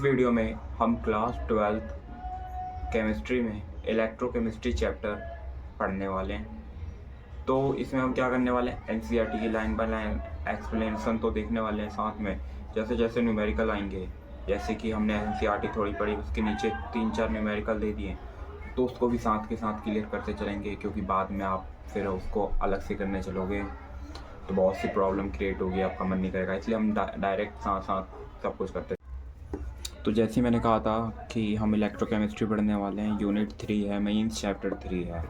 Video में हम class 12th chemistry में इलेक्ट्रोकेमिस्ट्री चैप्टर पढ़ने वाले हैं। तो इसमें हम क्या करने वाले हैं, एनसीईआरटी की लाइन बाय लाइन एक्सप्लेनेशन तो देखने वाले हैं, साथ में जैसे जैसे न्यूमेरिकल आएंगे, जैसे कि हमने एनसीईआरटी थोड़ी पढ़ी उसके नीचे 3-4 न्यूमेरिकल दे दिए, तो उसको भी साथ के साथ क्लियर करते चलेंगे, क्योंकि बाद में आप फिर उसको अलग से करने चलोगे तो बहुत सी प्रॉब्लम क्रिएट होगी, आपका मन नहीं करेगा। इसलिए हम डायरेक्ट साथ साथ सब कुछ करते। तो जैसे मैंने कहा था कि हम इलेक्ट्रोकेमिस्ट्री पढ़ने वाले हैं, यूनिट 3 है, मीन्स चैप्टर 3 है।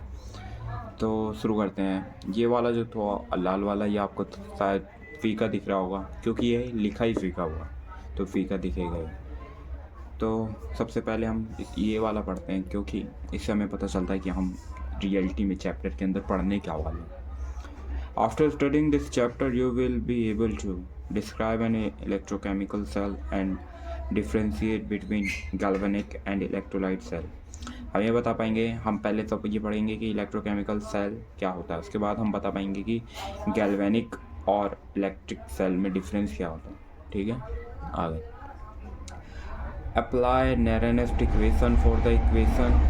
तो शुरू करते हैं। ये वाला जो तो लाल वाला, ये आपको शायद फीका दिख रहा होगा, क्योंकि ये लिखा ही फीका हुआ, तो फीका दिखेगा ही। तो सबसे पहले हम ये वाला पढ़ते हैं, क्योंकि इससे हमें पता चलता है कि हम रियलिटी में चैप्टर के अंदर पढ़ने क्या वाले हैं। After studying this chapter, you will be able to describe an electrochemical cell and differentiate between galvanic and electrolyte cell. हम ये बता पाएंगे, हम पहले तो ये पढ़ेंगे कि इलेक्ट्रोकेमिकल सेल क्या होता है, उसके बाद हम बता पाएंगे कि गैल्वेनिक और इलेक्ट्रिक सेल में डिफरेंस क्या होता है। ठीक है, आगे। Apply Nernst equation for the equation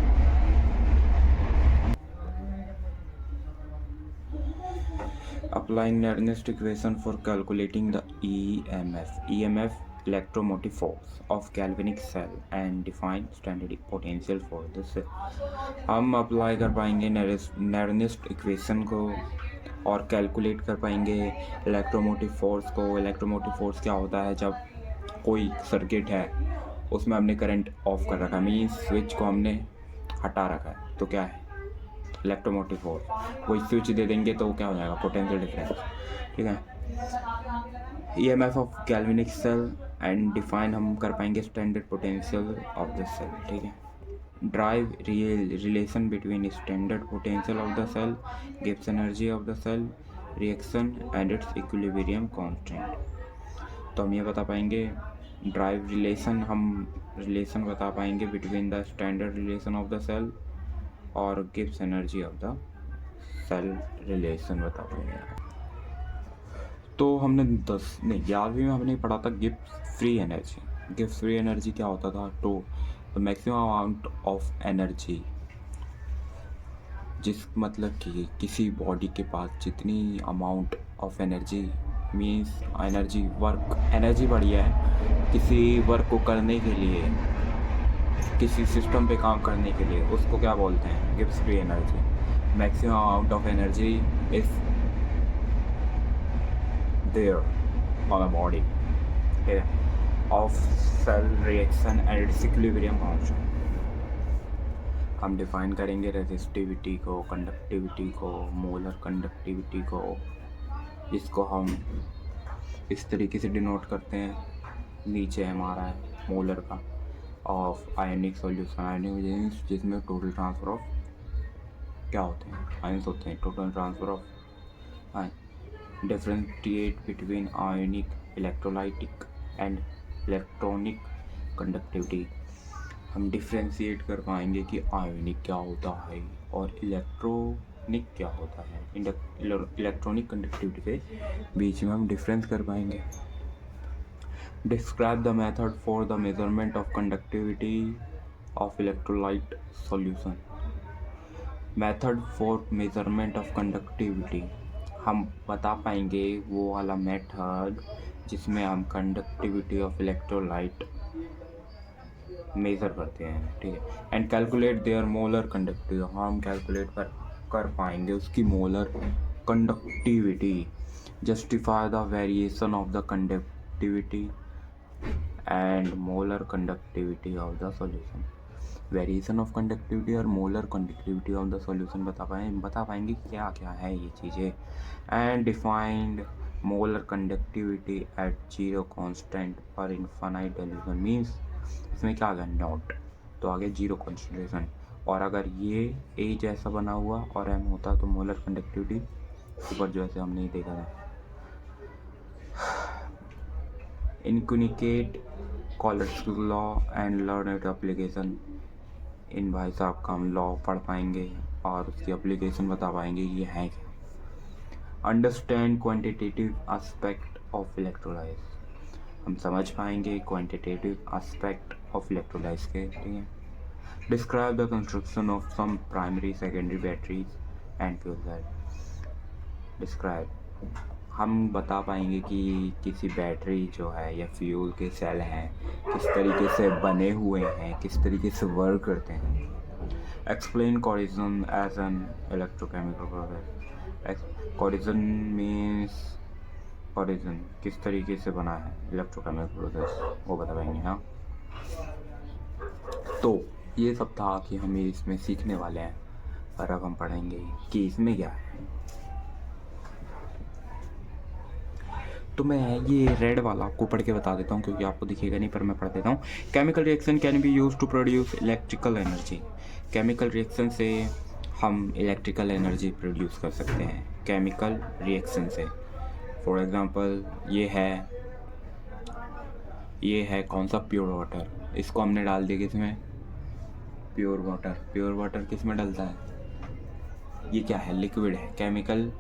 Applying Nernst equation for calculating the EMF electromotive force of galvanic cell and define standard potential for the cell. हम अप्लाई कर पाएंगे नेरनिस्ट इक्वेशन को और कैलकुलेट कर पाएंगे इलेक्ट्रोमोटिव फोर्स को। इलेक्ट्रोमोटिव फोर्स क्या होता है, जब कोई सर्किट है उसमें हमने करंट ऑफ कर रखा है, मीन्स स्विच को हमने हटा रखा है, तो क्या है इलेक्ट्रोमोटिव फोर्स। वही स्विच दे देंगे तो क्या हो जाएगा, पोटेंशियल डिफरेंस। ठीक है, EMF of galvanic cell and define हम कर पाएंगे standard potential of the cell. ठीक है, derive relation between standard potential of the cell, gives energy of the cell, reaction and its equilibrium constant. तो हम ये बता पाएंगे ड्राइव रिलेशन, हम रिलेशन बता पाएंगे between the standard relation of the cell और Gibbs energy of the cell relation बता पाएंगे। तो हमने 11वीं में हमने पढ़ा था Gibbs free energy. Gibbs free energy क्या होता था, तो the maximum amount of energy, जिस मतलब कि किसी बॉडी के पास जितनी amount of energy, means energy work, energy बढ़िया है किसी वर्क को करने के लिए, किसी सिस्टम पे काम करने के लिए, उसको क्या बोलते हैं, Gibbs free energy. Maximum amount of energy is there on a body of cell reaction and its equilibrium constant. हम डिफाइन करेंगे रेजिस्टिविटी को, कंडक्टिविटी को, मोलर कंडक्टिविटी को, जिसको हम इस तरीके से डिनोट करते हैं, नीचे हमारा है मोलर का ऑफ आयनिक सॉल्यूशन, आयनिक जिसमें टोटल ट्रांसफर ऑफ क्या होते हैं, आयंस होते हैं, total transfer of ion. Differentiate between ionic, electrolytic and electronic conductivity. हम डिफरेंशिएट कर पाएंगे कि आयनिक क्या होता है और इलेक्ट्रॉनिक क्या होता है। इलेक्ट्रॉनिक कंडक्टिविटी के बीच में हम डिफरेंस कर पाएंगे। Describe the method for the measurement of conductivity of electrolyte solution. Method for measurement of conductivity, हम बता पाएंगे वो वाला मेथड जिसमें हम कंडक्टिविटी ऑफ इलेक्ट्रोलाइट मेज़र करते हैं। ठीक है, and calculate their molar conductivity, हम कैलकुलेट कर पाएंगे उसकी molar conductivity. Justify the variation of the conductivity and molar conductivity of the solution. Variation of conductivity और molar conductivity of the solution बता पाएंगे क्या क्या है ये चीज़ें। And defined molar conductivity at zero constant पर इनफाइनाइट डिल्यूजन, मीन्स इसमें क्या आ गया, नॉट, तो आगे जीरो कॉन्सेंट्रेशन। और अगर ये ए जैसा बना हुआ और एम होता तो मोलर कंडक्टिविटी ऊपर जैसे हमने ही देखा था। Incommunicate Kohlrausch's law and learn it application. इन भाई साहब का हम लॉ पढ़ पाएंगे और उसकी एप्लीकेशन बता पाएंगे ये है क्या। Understand quantitative aspect of electrolysed. हम समझ पाएंगे क्वांटिटेटिव एस्पेक्ट ऑफ इलेक्ट्रोलाइट्स के, ठीक है। Describe the construction of some primary secondary batteries and fuel cell. Describe, हम बता पाएंगे कि किसी बैटरी जो है या फ्यूल के सेल हैं किस तरीके से बने हुए हैं, किस तरीके से वर्क करते हैं। Explain corrosion as an electrochemical process. Corrosion means, corrosion किस तरीके से बना है इलेक्ट्रोकेमिकल प्रोसेस, वो बता पाएंगे। हाँ, तो ये सब था कि हम इसमें सीखने वाले हैं, और अब हम पढ़ेंगे कि इसमें क्या है। तो मैं ये रेड वाला आपको पढ़ के बता देता हूँ क्योंकि आपको दिखेगा नहीं, पर मैं पढ़ देता हूँ। Chemical reaction can be use to produce electrical energy. Chemical reaction से हम इलेक्ट्रिकल एनर्जी प्रोड्यूस कर सकते हैं केमिकल रिएक्शन से। फॉर एग्जांपल ये है कौन सा, प्योर वाटर। इसको हमने डाल दिया किसमें, प्योर वाटर। प्योर वाटर किस में डलता है, ये क्या है, लिक्विड है, केमिकल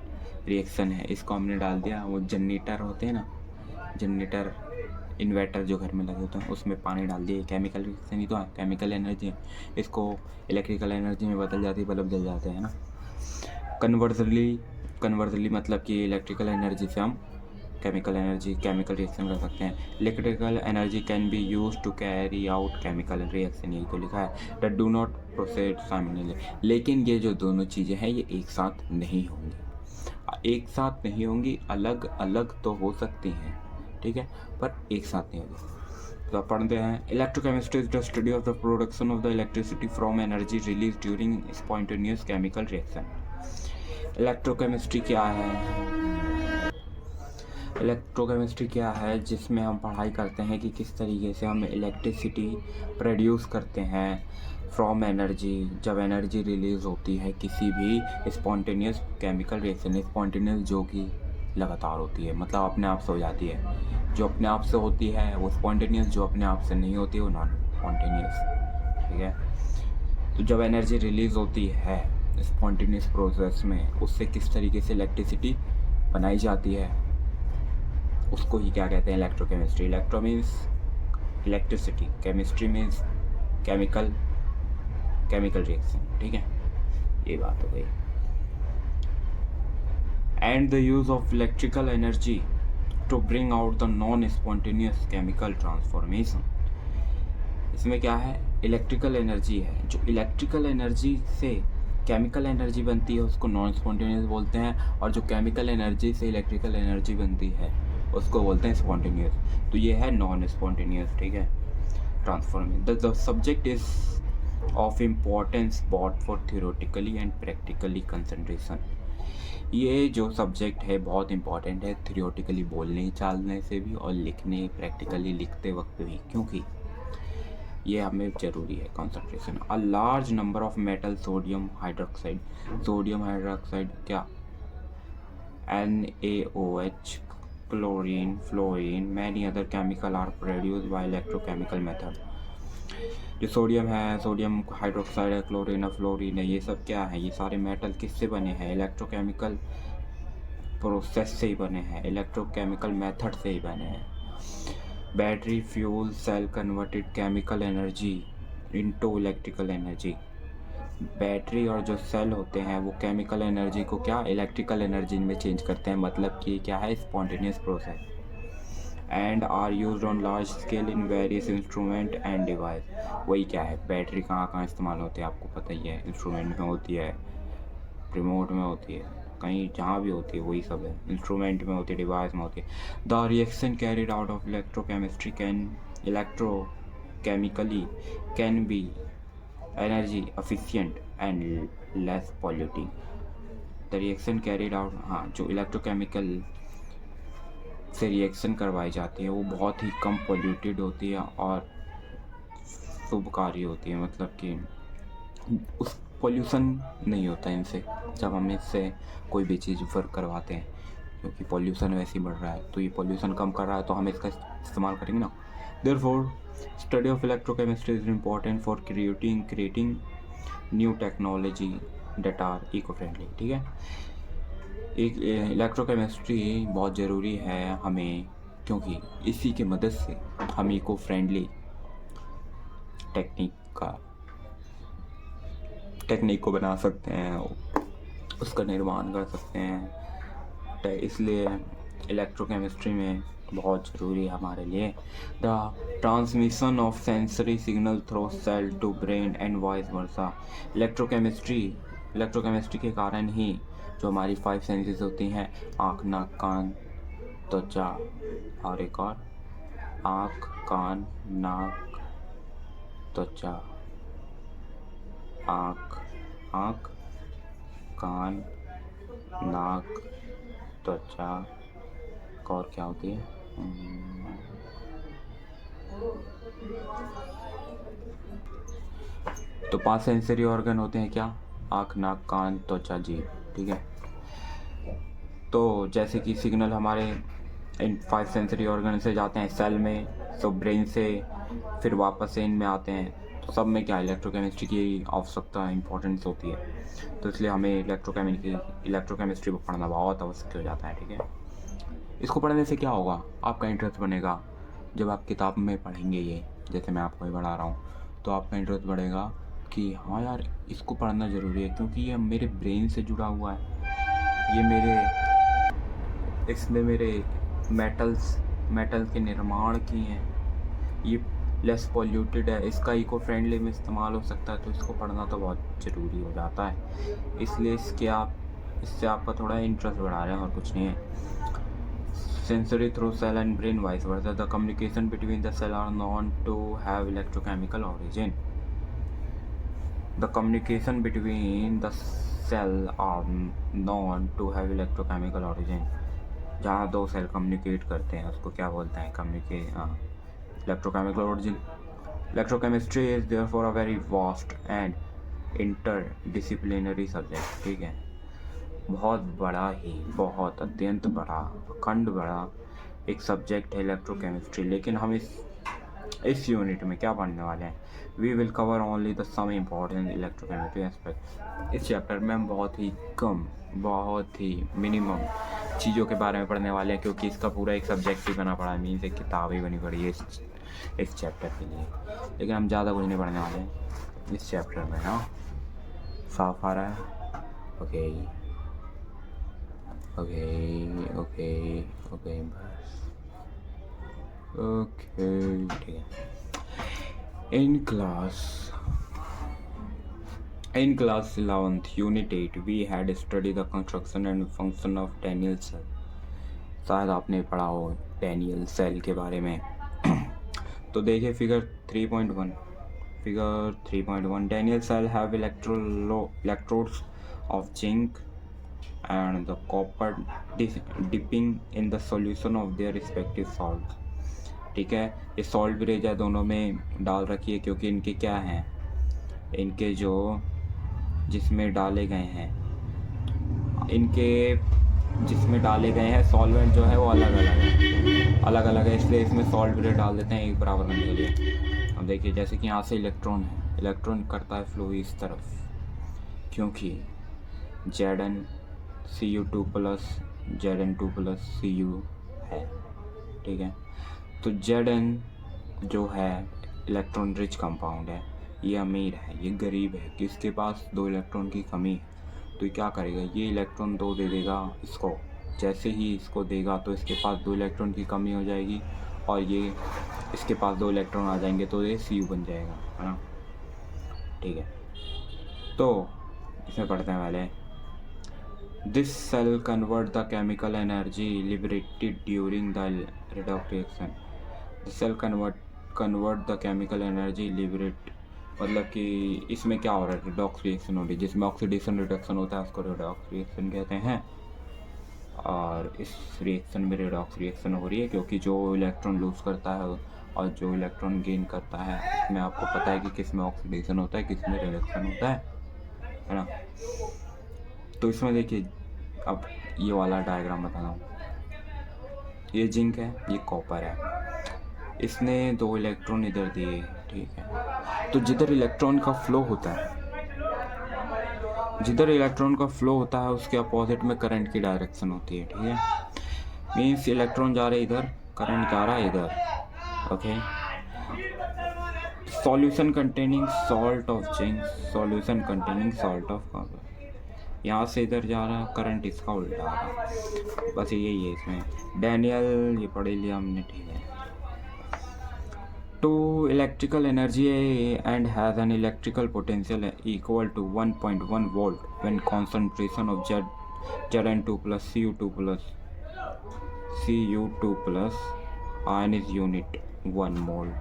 रिएक्शन है। इसको हमने डाल दिया, वो जनरेटर होते हैं ना, जनरेटर इन्वर्टर जो घर में लगे होते हैं, उसमें पानी डाल दिए, केमिकल रिएक्शन ही तो है, केमिकल एनर्जी है। इसको इलेक्ट्रिकल एनर्जी में बदल जाती है, बल्ब जल जाते हैं ना। कन्वर्सली मतलब कि इलेक्ट्रिकल एनर्जी से हम केमिकल रिएक्शन कर सकते हैं। Electrical energy can be use to carry out chemical reaction, यही तो लिखा है, that do not proceed simultaneously. लेकिन ये जो दोनों चीज़ें हैं ये एक साथ नहीं होंगी, अलग अलग तो हो सकती हैं, ठीक है, पर एक साथ नहीं होगी। तो आप पढ़ते हैं, electrochemistry is the study of the production of the electricity from energy release during spontaneous chemical reaction. Electrochemistry क्या है, जिसमें हम पढ़ाई करते हैं कि किस तरीके से हम इलेक्ट्रिसिटी प्रोड्यूस करते हैं फ्रॉम एनर्जी, जब एनर्जी रिलीज़ होती है किसी भी स्पॉन्टेनियस केमिकल रिएक्शन। स्पॉन्टेनियस जो कि लगातार होती है, मतलब अपने आप से हो जाती है। जो अपने आप से होती है वो स्पॉन्टेनियस, जो अपने आप से नहीं होती है वो नॉन स्पॉन्टेनियस, ठीक है। तो जब एनर्जी रिलीज़ होती है स्पॉन्टेनियस प्रोसेस में, उससे किस तरीके से इलेक्ट्रिसिटी बनाई जाती है, उसको ही क्या कहते हैं, electrochemistry. Electro means electricity, chemistry means chemical reaction, ठीक है, ये बात हो गई। And the use of electrical energy to bring out the non spontaneous chemical transformation. इसमें क्या है, इलेक्ट्रिकल एनर्जी है, जो इलेक्ट्रिकल एनर्जी से केमिकल एनर्जी बनती है उसको नॉन स्पॉन्टेनियस बोलते हैं, और जो केमिकल एनर्जी से इलेक्ट्रिकल एनर्जी बनती है उसको बोलते हैं स्पॉन्टेनियस। तो ये है नॉन स्पॉन्टेनियस, ठीक है, transformation. The subject is of importance both for theoretically and practically concentration. ये जो सब्जेक्ट है बहुत इंपॉर्टेंट है, थियोरेटिकली बोलने चालने से भी और लिखने, प्रैक्टिकली लिखते वक्त भी, क्योंकि ये हमें ज़रूरी है concentration. A large number of metal, sodium hydroxide क्या, NaOH, chlorine, fluorine, many other chemical are produce by electrochemical method. जो सोडियम है, सोडियम हाइड्रोक्साइड है, क्लोरीन है, फ्लोरीन है, ये सब क्या है, ये सारे मेटल किससे बने हैं, इलेक्ट्रोकेमिकल प्रोसेस से ही बने हैं, इलेक्ट्रोकेमिकल मेथड से ही बने हैं। Battery, fuel cell converted chemical energy into electrical energy. Battery और जो सेल होते हैं वो केमिकल एनर्जी को क्या, इलेक्ट्रिकल एनर्जी में चेंज करते हैं, मतलब कि क्या है, spontaneous process. And are used on large scale in various instrument and device. वही क्या है, बैटरी कहाँ कहाँ इस्तेमाल होती है आपको पता ही है, इंस्ट्रूमेंट में होती है, रिमोट में होती है, कहीं जहाँ भी होती है वही सब है, इंस्ट्रूमेंट में होती है, डिवाइस में होती है। The reaction carried out of electrochemistry electrochemically can be energy efficient and less polluting. The reaction carried out, हाँ, जो इलेक्ट्रोकेमिकल से रिएक्शन करवाई जाती है वो बहुत ही कम पॉल्यूटेड होती है और शुभकारी होती है, मतलब कि उस पॉल्यूशन नहीं होता है इनसे जब हम इससे कोई भी चीज़ वर्क करवाते हैं, क्योंकि पॉल्यूशन वैसे ही बढ़ रहा है, तो ये पॉल्यूशन कम कर रहा है तो हम इसका इस्तेमाल करेंगे ना। Therefore study of electrochemistry is important for creating new technology that are eco friendly, ठीक है। एक इलेक्ट्रोकेमिस्ट्री बहुत ज़रूरी है हमें क्योंकि इसी की मदद से हम इको फ्रेंडली टेक्निक को बना सकते हैं, उसका निर्माण कर सकते हैं। इसलिए इलेक्ट्रोकेमिस्ट्री में बहुत ज़रूरी है हमारे लिए। The transmission of sensory signal through cell to brain and vice versa. Electrochemistry के कारण ही जो हमारी 5 सेंसेस होती हैं, आँख, नाक, कान, त्वचा और एक और, आँख, कान, नाक, त्वचा, आँख, कान, नाक, त्वचा, और क्या होती है, तो 5 सेंसरी ऑर्गन होते हैं क्या, आँख, नाक, कान, त्वचा, जीभ। ठीक है, तो जैसे कि सिग्नल हमारे इन 5 सेंसरी ऑर्गन से जाते हैं सेल में, तो ब्रेन से फिर वापस से इनमें आते हैं, तो सब में क्या इलेक्ट्रोकेमिस्ट्री की आवश्यकता इंपॉर्टेंस होती है। तो इसलिए हमें इलेक्ट्रोकेमिस्ट्री को पढ़ना बहुत आवश्यक हो जाता है। ठीक है, इसको पढ़ने से क्या होगा, आपका इंटरेस्ट बनेगा। जब आप किताब में पढ़ेंगे ये, जैसे मैं आपको ही पढ़ा रहा हूँ, तो आपका इंटरेस्ट बढ़ेगा कि हाँ यार, इसको पढ़ना ज़रूरी है, क्योंकि ये मेरे ब्रेन से जुड़ा हुआ है, इसमें मेरे मेटल के निर्माण किए हैं, ये लेस पॉल्यूटेड है, इसका इको फ्रेंडली में इस्तेमाल हो सकता है, तो इसको पढ़ना तो बहुत ज़रूरी हो जाता है। इसलिए इससे आपका थोड़ा इंटरेस्ट बढ़ा रहे हैं और कुछ नहीं है। Sensory through cell and brain vice versa. The communication between the cell are known to have electrochemical origin. The communication between the cell are known to have electrochemical origin. जहाँ दो सेल कम्युनिकेट करते हैं उसको क्या बोलते हैं, electrochemical origin. Electrochemistry is therefore a very vast and interdisciplinary subject. ठीक है, बहुत अत्यंत बड़ा, अखंड बड़ा एक सब्जेक्ट है इलेक्ट्रोकेमिस्ट्री। लेकिन हम इस यूनिट में क्या पढ़ने वाले हैं, we will cover only the some important electrochemistry aspect. इस चैप्टर में हम बहुत ही मिनिमम चीज़ों के बारे में पढ़ने वाले हैं, क्योंकि इसका पूरा एक सब्जेक्ट ही बना पड़ा है, मीन्स एक किताब ही बनी पड़ी है इस चैप्टर के लिए। लेकिन हम ज़्यादा कुछ नहीं पढ़ने वाले हैं इस चैप्टर में। हाँ, साफ आ रहा है? ओके, ठीक है। In class 11th unit 8 we had studied the construction and function of Daniell cell. शायद आपने पढ़ा हो Daniell cell के बारे में। तो देखिए figure 3.1 Daniell cell have electrodes of zinc and the copper dipping in the solution of their respective salts. ठीक है, ये सॉल्ट ब्रेजा दोनों में डाल रखी है, क्योंकि इनके क्या हैं, इनके जो जिसमें डाले गए हैं सॉल्वेंट जो है वो अलग अलग है, इसलिए इसमें सॉल्ट ब्रेड डाल देते हैं एक बराबर करने के लिए। अब देखिए, जैसे कि यहाँ से इलेक्ट्रॉन करता है फ्लो इस तरफ, क्योंकि Zn2+ Zn2+Cu है। ठीक है, तो Zn जो है इलेक्ट्रॉन रिच कंपाउंड है, ये अमीर है, ये गरीब है, कि इसके पास 2 इलेक्ट्रॉन की कमी है। तो क्या करेगा, ये इलेक्ट्रॉन 2 दे देगा इसको, जैसे ही इसको देगा तो इसके पास 2 इलेक्ट्रॉन की कमी हो जाएगी, और ये इसके पास 2 इलेक्ट्रॉन आ जाएंगे, तो ये Cu बन जाएगा, है ना। ठीक है, तो इसमें पढ़ते हैं पहले। This cell convert the chemical energy liberated during the redox reaction. This cell convert the chemical energy liberated, मतलब कि इसमें क्या हो रहा है, रिडॉक्स रिएक्शन हो रही है, जिसमें ऑक्सीडेशन रिडक्शन होता है, उसको रिडॉक्स रिएक्शन कहते हैं। और इस रिएक्शन में रिडॉक्स रिएक्शन हो रही है, क्योंकि जो इलेक्ट्रॉन लूज करता है और जो इलेक्ट्रॉन गेन करता है, इसमें आपको पता है कि किस में ऑक्सीडेशन होता है, किस में रिडक्शन होता है ना। तो इसमें देखिए, अब ये वाला डायग्राम बता रहा हूँ, ये जिंक है, ये कॉपर है, इसने 2 इलेक्ट्रॉन इधर दिए। ठीक है, तो जिधर इलेक्ट्रॉन का फ्लो होता है उसके अपोजिट में करंट की डायरेक्शन होती है। ठीक है, मीन्स इलेक्ट्रॉन जा रहे इधर करंट जा रहा है इधर, okay. Solution containing salt of zinc, solution containing salt of copper, यहाँ से इधर जा रहा, करंट इसका उल्टा आ रहा, बस यही है इसमें। डैनियल ये पढ़ लिया हमने, ठीक है। To electrical energy and has an electrical potential equal to 1.1 volt when concentration of Zn2 plus Cu2 plus ion is unit 1 mole.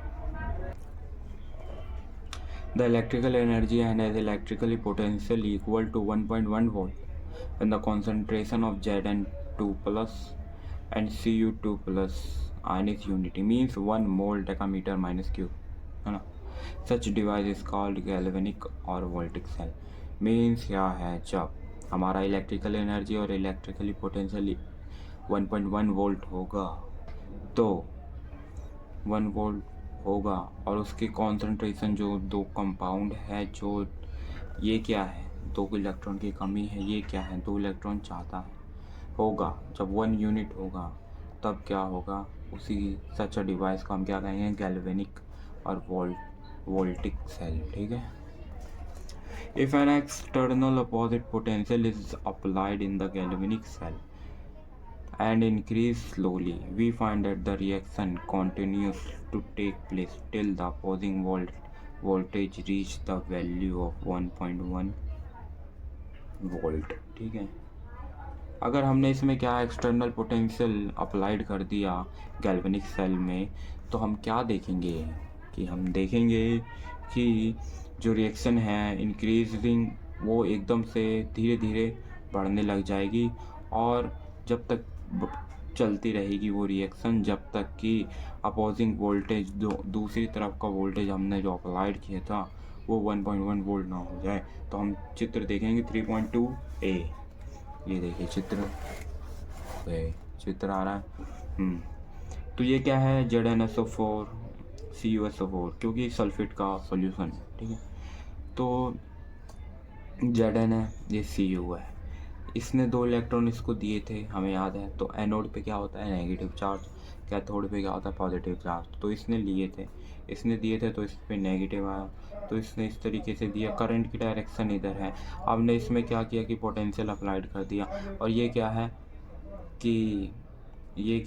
The electrical energy and has electrical potential equal to 1.1 volt when the concentration of Zn2 plus and Cu2 plus ion is unity, means 1 mole decameter minus cube, है ना। Such device is called galvanic or voltaic cell. Means क्या है, जब हमारा electrical energy और electrically potential 1.1 volt होगा, तो 1 volt होगा और उसकी कॉन्सेंट्रेशन जो दो कंपाउंड है, जो ये क्या है, 2 इलेक्ट्रॉन की कमी है, ये क्या है, 2 इलेक्ट्रॉन चाहता है, होगा जब 1 यूनिट होगा, तब क्या होगा, उसी सच डिवाइस को हम क्या कहेंगे, गैल्वेनिक और वोल्टिक सेल, ठीक है। If an external opposite potential is applied in the galvanic cell and increase slowly, we find that the reaction continues to take place till the opposing voltage reach the value of 1.1 volt, ठीक है। अगर हमने इसमें क्या external potential applied कर दिया galvanic cell में, तो हम क्या देखेंगे कि हम देखेंगे कि जो रिएक्शन है इंक्रीजिंग, वो एकदम से धीरे धीरे बढ़ने लग जाएगी, और जब तक चलती रहेगी वो रिएक्शन, जब तक कि अपोजिंग वोल्टेज, दूसरी तरफ का वोल्टेज हमने जो अप्लाइड किया था वो 1.1 वोल्ट ना हो जाए। तो हम चित्र देखेंगे 3.2 ए, ये देखिए चित्र आ रहा है। तो ये क्या है, ZnSO4 CuSO4, क्योंकि सल्फेट का सॉल्यूशन है, ठीक है। तो Zn है, ये Cu है, इसने 2 इलेक्ट्रॉन इसको दिए थे, हमें याद है। तो एनोड पे क्या होता है, नेगेटिव चार्ज, कैथोड पे क्या होता है, पॉजिटिव चार्ज। तो इसने दिए थे तो इस पर नेगेटिव आया, तो इसने इस तरीके से दिया, करंट की डायरेक्शन इधर है। हमने इसमें क्या किया कि पोटेंशियल अप्लाइड कर दिया, और ये क्या है कि ये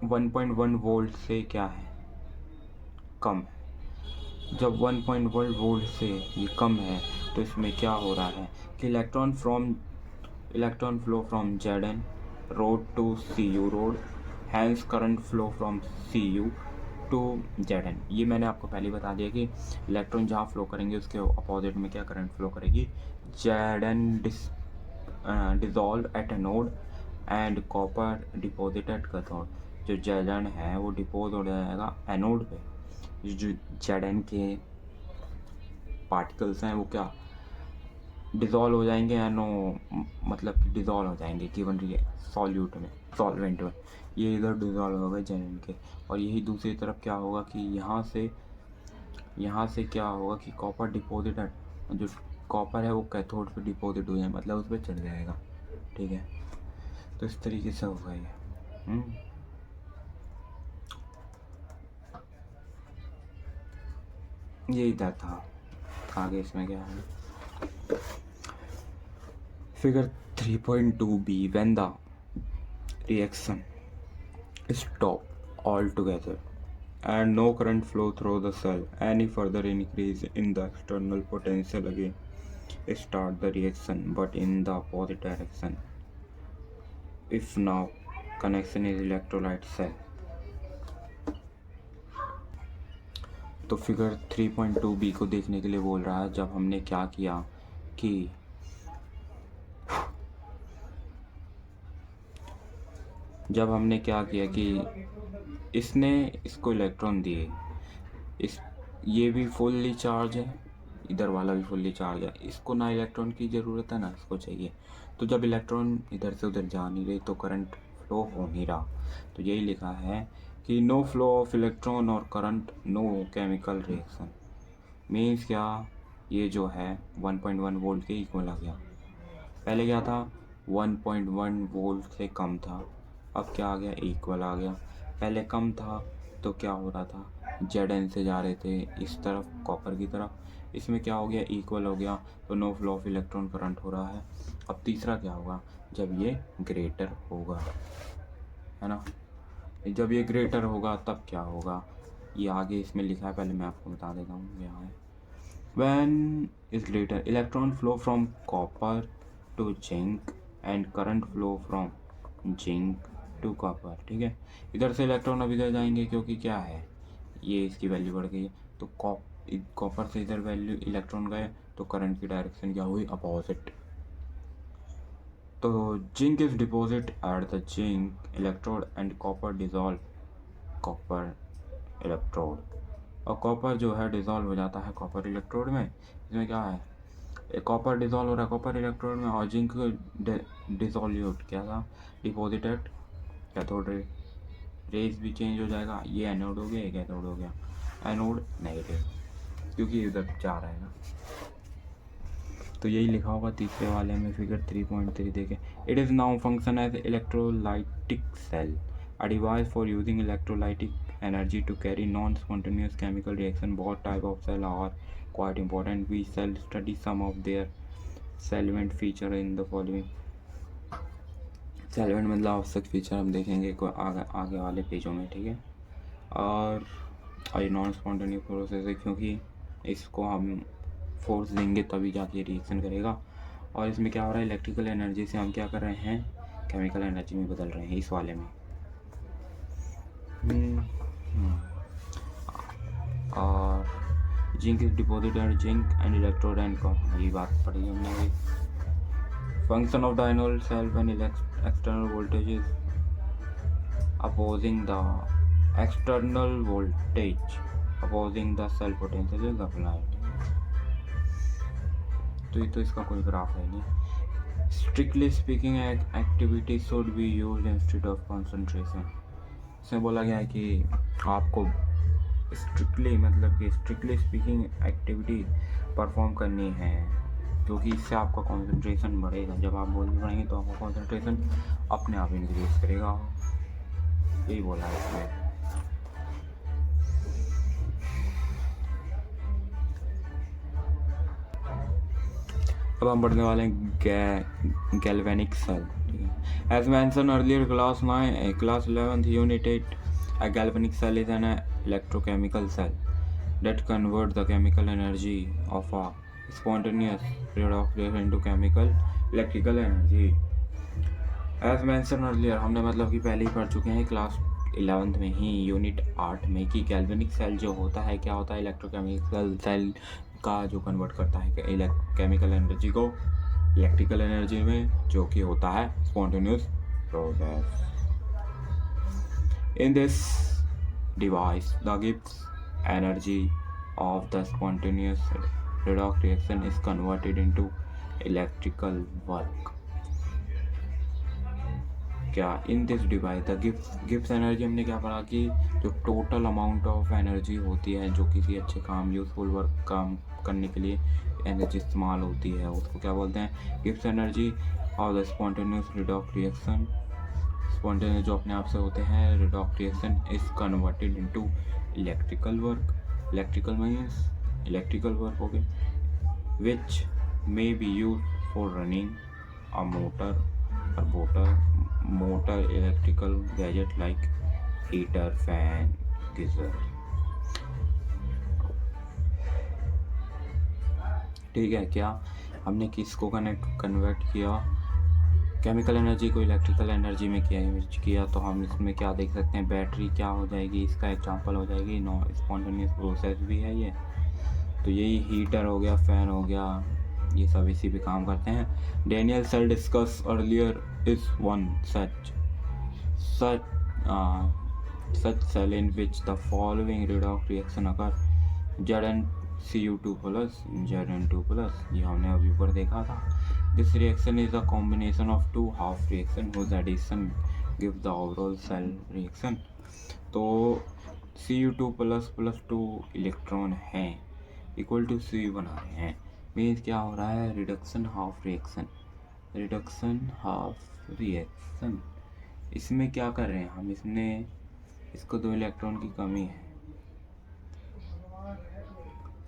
1.1 वोल्ट से क्या है, कम है। जब 1.1 वोल्ट से ये कम है, तो इसमें क्या हो रहा है कि electron flow from Zn rod to Cu rod, hence current flow from Cu to Zn। ये मैंने आपको पहले बता दिया कि इलेक्ट्रॉन जहाँ फ्लो करेंगे उसके अपोजिट में क्या करंट फ्लो करेगी, Zn dissolve at anode and copper deposit at cathode. जो Zn है वो डिपोज हो जाएगा एनोड पे, जो Zn के पार्टिकल्स हैं वो क्या डिज़ोल्व हो जाएंगे, मतलब कि डिज़ोल्व हो जाएंगे गिवन सॉल्वेंट में, ये इधर डिज़ोल्व हो गए Zn के। और यही दूसरी तरफ क्या होगा कि यहाँ से क्या होगा कि कॉपर डिपोजिट, जो कॉपर है वो कैथोड पे डिपोजिट हो जाए, मतलब उस पर चढ़ जाएगा, ठीक है। तो इस तरीके से होगा ये। ये इधर था, आगे इसमें क्या है, figure 3.2b, when the reaction stop altogether and no current flow through the cell, any further increase in the external potential again start the reaction, but in the opposite direction if now connection is electrolyte cell। तो figure 3.2b को देखने के लिए बोल रहा है, जब हमने क्या किया कि इसने इसको इलेक्ट्रॉन दिए, ये भी फुल्ली चार्ज है, इधर वाला भी फुल्ली चार्ज है, इसको ना इलेक्ट्रॉन की ज़रूरत है ना इसको चाहिए। तो जब इलेक्ट्रॉन इधर से उधर जा नहीं रहे तो करंट फ्लो हो नहीं रहा। तो यही लिखा है कि नो फ्लो ऑफ इलेक्ट्रॉन और current, no chemical reaction. Means क्या, ये जो है 1.1 वोल्ट के इक्वल आ गया। पहले क्या था, 1.1 वोल्ट से कम था, अब क्या आ गया, इक्वल आ गया। पहले कम था तो क्या हो रहा था, Zn से जा रहे थे इस तरफ कॉपर की तरफ, इसमें क्या हो गया, इक्वल हो गया, तो no flow of electron current हो रहा है। अब तीसरा क्या होगा, जब ये ग्रेटर होगा, है ना, जब ये ग्रेटर होगा तब क्या होगा, ये आगे इसमें लिखा है, पहले मैं आपको बता देता हूँ, यहाँ है। When is greater, electron flow from copper to zinc and current flow from zinc to copper, ठीक है। इधर से इलेक्ट्रॉन अब इधर जाएंगे क्योंकि क्या है, ये इसकी वैल्यू बढ़ गई है, तो कॉपर से इधर वैल्यू इलेक्ट्रॉन गए तो करंट की डायरेक्शन क्या हुई, अपोजिट। तो zinc is deposit at the zinc electrode and copper dissolve copper electrode, और कॉपर जो है डिज़ोल्व हो जाता है कॉपर इलेक्ट्रोड में। इसमें क्या है, कॉपर डिज़ोल्व हो रहा है कॉपर इलेक्ट्रोड में, और जिंक डिसोल्यूट क्या था, डिपॉजिटेड कैथोड रे, रेस भी चेंज हो जाएगा, ये एनोड हो गया, ये कैथोड हो गया, एनोड नेगेटिव क्योंकि इधर जा रहा है ना। तो यही लिखा होगा तीसरे वाले में, फिगर 3.3 देखें। It is now function as electrolytic cell, a device for using electrolytic energy to carry non-spontaneous chemical reaction. Both type of cell are quite important. We shall study some of their salient feature in the following. salient मतलब आवश्यक feature हम देखेंगे आगे वाले पेजों में, ठीक है। और ये नॉन स्पॉन्टेनियस प्रोसेस है क्योंकि इसको हम फोर्स देंगे तभी जाके रिएक्शन करेगा, और इसमें क्या हो रहा है, इलेक्ट्रिकल एनर्जी से हम क्या कर रहे हैं, केमिकल एनर्जी में बदल रहे हैं इस वाले में। और zinc is deposit and zinc and electrode and ये बात पढ़ी हमने अभी। Function of the anode cell when external voltage is opposing the external voltage opposing the cell potential is applied. तो ये तो इसका कोई ग्राफ है नहीं। Strictly speaking activity should be used instead of concentration. इसमें बोला गया है कि आपको स्ट्रिक्टली मतलब कि स्ट्रिक्टली स्पीकिंग एक्टिविटी परफॉर्म करनी है, क्योंकि इससे आपका कंसंट्रेशन बढ़ेगा। जब आप बोलने बढ़ेंगे तो आपका कंसंट्रेशन अपने आप इंक्रीज करेगा, यही बोला है इसमें। अब हम पढ़ने वाले हैं galvanic cell. As mention earlier class 11th unit 8, a galvanic cell is an electrochemical cell that converts the chemical energy of a spontaneous redox into chemical electrical energy. As mentioned earlier, हमने मतलब कि पहले ही पढ़ चुके हैं class 11th में ही unit 8 में कि गैल्वेनिक सेल जो होता है क्या होता है, इलेक्ट्रोकेमिकल सेल का जो कन्वर्ट करता है केमिकल एनर्जी को इलेक्ट्रिकल एनर्जी में, जो कि होता है spontaneous process. In this device, the Gibbs energy of the spontaneous redox reaction is converted into electrical work. क्या in this device the Gibbs energy हमने क्या पढ़ा कि जो टोटल अमाउंट ऑफ एनर्जी होती है जो किसी अच्छे काम यूजफुल वर्क काम करने के लिए एनर्जी इस्तेमाल होती है, उसको क्या बोलते हैं, Gibbs energy of the spontaneous redox reaction. Spontaneous जो अपने आप से होते हैं, redox reaction is converted into electrical work. Electrical means electrical work हो गए which may be use for running a motor electrical gadget like heater, fan, geyser। ठीक है, क्या हमने किसको कन्वर्ट किया, केमिकल एनर्जी को इलेक्ट्रिकल एनर्जी में किया। तो हम इसमें क्या देख सकते हैं, बैटरी क्या हो जाएगी, इसका एग्जांपल हो जाएगी, नो स्पॉन्टेनियस प्रोसेस भी है ये। तो यही हीटर हो गया, फैन हो गया, ये सब इसी पे काम करते हैं। Daniell cell discuss earlier is one such cell in which the following redox reaction occur: Zn(Cu2+) Zn2+, ये हमने अभी ऊपर देखा था। This reaction is a combination of two half reaction whose addition gives the overall cell reaction। तो Cu2++ 2 electron हैं equal to C बना रहे हैं, मीन्स क्या हो रहा है, reduction half reaction. Reduction half reaction. इसमें क्या कर रहे हैं हम, इसको 2 इलेक्ट्रॉन की कमी है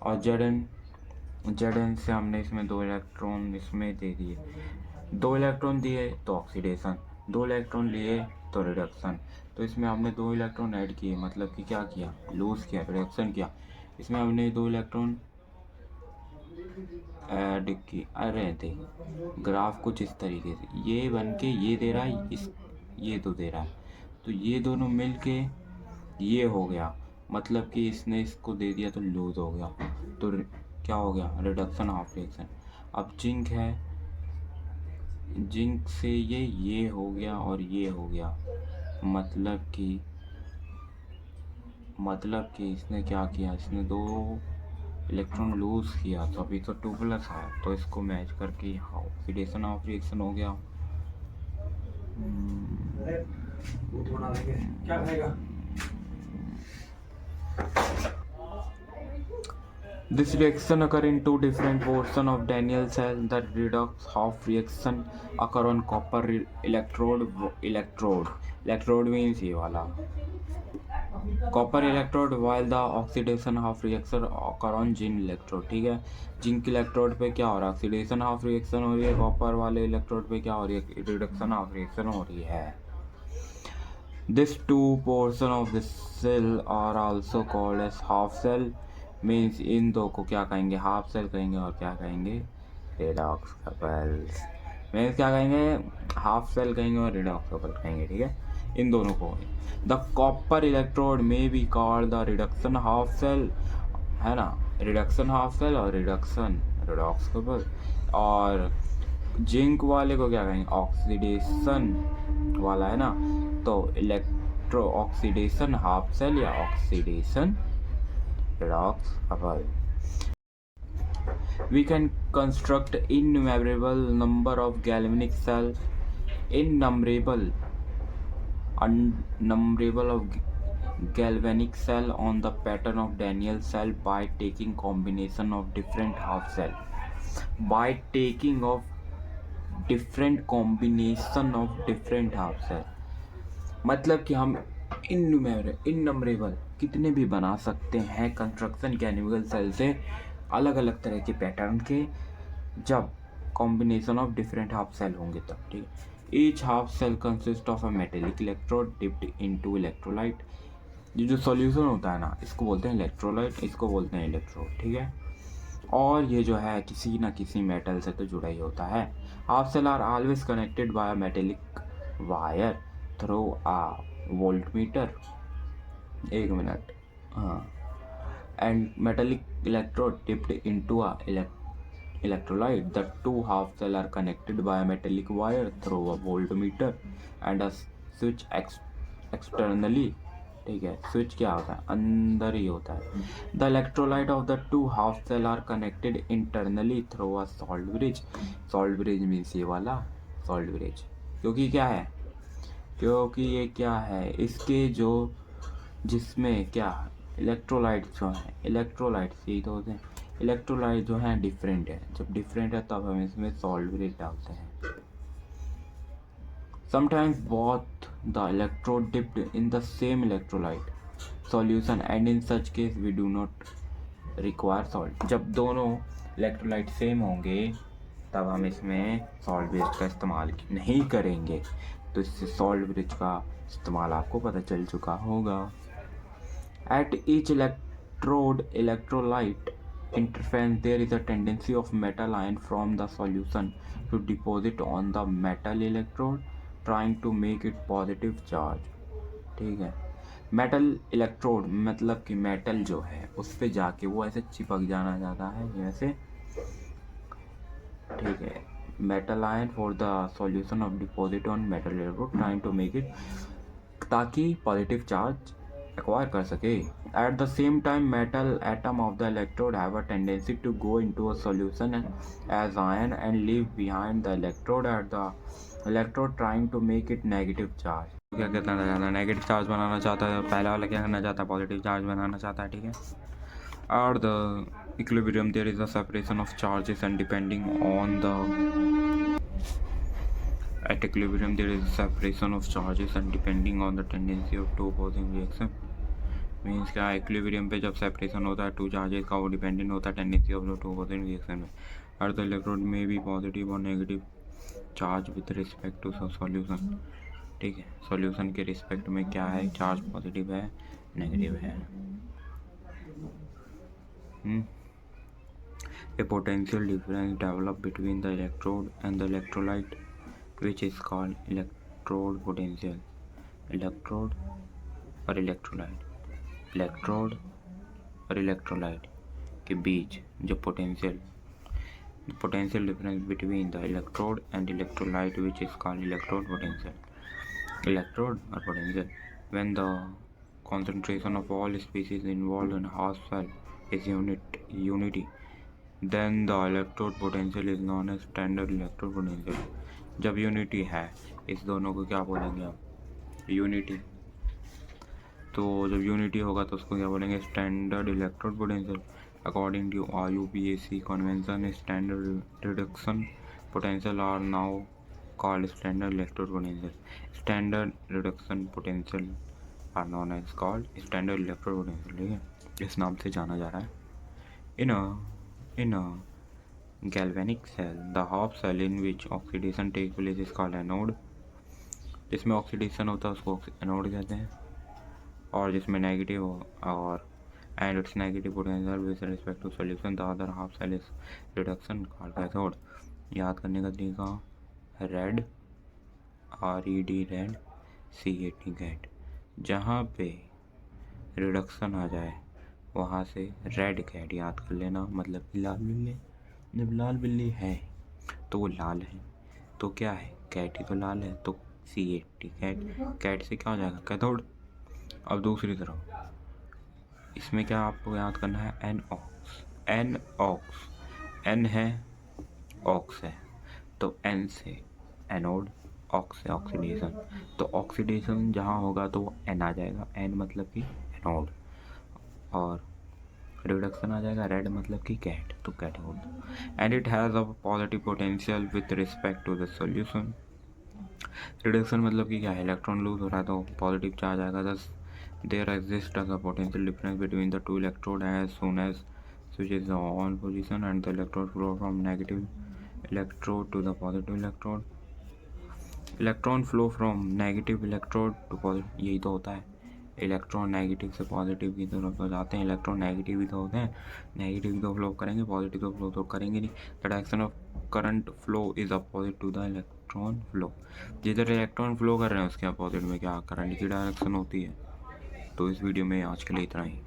और जेड से हमने इसमें 2 इलेक्ट्रॉन इसमें दे दिए। 2 इलेक्ट्रॉन दिए तो ऑक्सीडेशन, 2 इलेक्ट्रॉन लिए तो रिडक्शन। तो इसमें हमने 2 इलेक्ट्रॉन ऐड किए, मतलब कि क्या किया, लूज़ किया, रिडक्शन किया। इसमें हमने 2 इलेक्ट्रॉन ऐड की। अरे थे ग्राफ कुछ इस तरीके से, ये बन के ये दे रहा है, ये तो दे रहा है, तो ये दोनों मिल के ये हो गया, मतलब कि इसने इसको दे दिया तो लूज हो गया, तो क्या हो गया, रिडक्शन ऑफ रिएक्शन। अब जिंक है, जिंक से ये हो गया और ये हो गया, मतलब कि इसने क्या किया, इसने 2 इलेक्ट्रॉन लूज किया, तो अभी तो 2+ है, तो इसको मैच करके ऑक्सीडेशन ऑफ रिएक्शन हो गया। क्या करेगा? This reaction occur in 2 different portions of Daniell cell. The redox half reaction occur on copper electrode means ये वाला copper electrode, while the oxidation half reaction occur on zinc electrode। ठीक है, zinc electrode पे क्या हो रहा है, oxidation half reaction हो रही है, कॉपर वाले इलेक्ट्रोड पे क्या हो रही है, रिडक्शन हाफ रिएक्शन हो रही है। These 2 portions of the cell are also called as half cell। Means in दो को क्या कहेंगे, हाफ सेल कहेंगे, और क्या कहेंगे, रेडॉक्स कपल्स। मीन्स क्या कहेंगे, हाफ सेल कहेंगे और रेडॉक्स कपल कहेंगे। ठीक है, इन दोनों को। The copper electrode may be called the reduction half cell, है ना, रिडक्शन हाफ सेल और रिडक्शन रेडॉक्स कपल। और जिंक वाले को क्या कहेंगे, ऑक्सीडेशन वाला, है ना, तो इलेक्ट्रो ऑक्सीडेशन हाफ सेल या oxidation redox couple। We can construct innumerable number of galvanic cell, unnumberable of galvanic cell on the pattern of Daniell cell by taking combination of different half cell, by taking of different combination of different half cell। मतलब कि हम इननंबरेबल कितने भी बना सकते हैं construction chemical cell से, अलग अलग तरह के पैटर्न के, जब combination of different half cell होंगे तब। ठीक है, each half cell consist of a metallic electrode dipped into electrolyte. ये जो सॉल्यूशन होता है ना, इसको बोलते हैं इलेक्ट्रोलाइट, इसको बोलते हैं इलेक्ट्रोड। ठीक है, और ये जो है किसी ना किसी मेटल से तो जुड़ा ही होता है। Half cell are always connected by a metallic wire through a voltmeter, 1 minute, हाँ, and metallic electrode tipped into a electrolyte. The 2 half cell are connected by a metallic wire through a voltmeter and a switch externally। ठीक है, switch क्या होता है, अंदर ही होता है। The electrolyte of the 2 half cell are connected internally through a salt bridge। Salt bridge means ये वाला सॉल्ट ब्रिज, क्योंकि क्या है, क्योंकि ये क्या है, इसके जो जिसमें क्या इलेक्ट्रोलाइट जो है, इलेक्ट्रोलाइट्स यही तो होते हैं, इलेक्ट्रोलाइट जो है डिफरेंट है, जब डिफरेंट है तब हम इसमें सॉल्ट ब्रिज डालते हैं। Sometimes both the electrode dipped in the same electrolyte solution and in such case we do not require salt. जब दोनों इलेक्ट्रोलाइट सेम होंगे तब हम इसमें सॉल्ट ब्रिज का इस्तेमाल नहीं करेंगे। तो इससे सॉल्ट ब्रिज का इस्तेमाल आपको पता चल चुका होगा। At each electrode electrolyte interference there is a tendency of metal ion from the solution to deposit on the metal electrode trying to make it positive charge। ठीक है, मेटल इलेक्ट्रोड मतलब कि मेटल जो है उस पे जाके वो ऐसे चिपक जाना चाहता है जैसे। ठीक है, metal ion for the solution of deposit on metal electrode trying to make it, ताकि पॉजिटिव चार्ज एक्वायर कर सके। At the same time metal atom of the electrode have a tendency to go into a solution as ion and leave behind the electrode at the electrode trying to make it negative charge. क्या करना चाहता है, negative charge बनाना चाहता है, पहला वाला क्या करना चाहता है, पॉजिटिव चार्ज बनाना चाहता है। ठीक है, और the equilibrium there is a separation of charges and depending on the At equilibrium, there is separation of charges and depending on the tendency of two opposing reaction. Means क्या, equilibrium पे जब separation होता है two charges का, वो dependent होता है tendency of the two opposing reaction में. अर्थ इलेक्ट्रोड में भी पॉजिटिव और negative charge with respect to solution. ठीक है, सॉल्यूशन के रिस्पेक्ट में क्या है, चार्ज पॉजिटिव है नेगेटिव है. A potential difference develop between the electrode and the electrolyte, which is called electrode potential. Electrode और electrolyte, electrode और electrolyte के बीच जो potential difference between the electrode and electrolyte, which is called electrode potential. Electrode or potential, when the concentration of all species involved in half cell is unity, then the electrode potential is known as standard electrode potential. जब unity है, इस दोनों को क्या बोलेंगे आप, unity. तो जब यूनिटी होगा तो उसको क्या बोलेंगे, standard electrode potential. According to IUPAC convention, standard reduction potential are now called standard electrode potential. Standard reduction potential are known as called standard electrode potential. ठीक है, इस नाम से जाना जा रहा है. In a galvanic cell, the half cell in which oxidation takes place is called anode. जिसमें ऑक्सीडेशन होता है उसको एनोड कहते हैं. और जिसमें नेगेटिव और and its negative potential with respect to solution, the other half cell is reduction called cathode. याद करने का तरीका, red RED red CAT cat. जहाँ पे रिडक्शन आ जाए वहाँ से रेड कैट याद कर लेना, मतलब कि लाल बिल्ली. जब लाल बिल्ली है तो वो लाल है, तो क्या है, कैट ही तो लाल है, तो CAT कैट. कैट से क्या हो जाएगा, कैथोड. अब दूसरी तरफ इसमें क्या आपको याद करना है, एन ऑक्स. एन है, ऑक्स है, तो एन से एनोड, ऑक्स से ऑक्सीडेशन. तो ऑक्सीडेशन जहाँ होगा तो एन आ जाएगा, एन मतलब कि एनोड, और रिडक्शन आ जाएगा, रेड मतलब कि कैट, तो cathode. And it has a positive potential with respect to the solution. Reduction मतलब कि क्या है, इलेक्ट्रॉन लूज हो रहा है तो पॉजिटिव चार्ज आएगा. Thus there exist a potential difference between the two electrode as soon as switch is on position and the electron flow from negative electrode to the positive electrode. Electron flow from negative electrode to positive, यही तो होता है. Electron negative से positive की तरफ तो जाते हैं, इलेक्ट्रॉन नेगेटिव ही तो होते हैं. नेगेटिव तो फ्लो करेंगे, पॉजिटिव तो फ्लो तो करेंगे नहीं. The direction of current flow is opposite to the electron flow. जिधर इलेक्ट्रॉन फ्लो कर रहे हैं उसके अपोजिट में क्या करंट की डायरेक्शन होती है. तो इस वीडियो में आज के लिए इतना ही.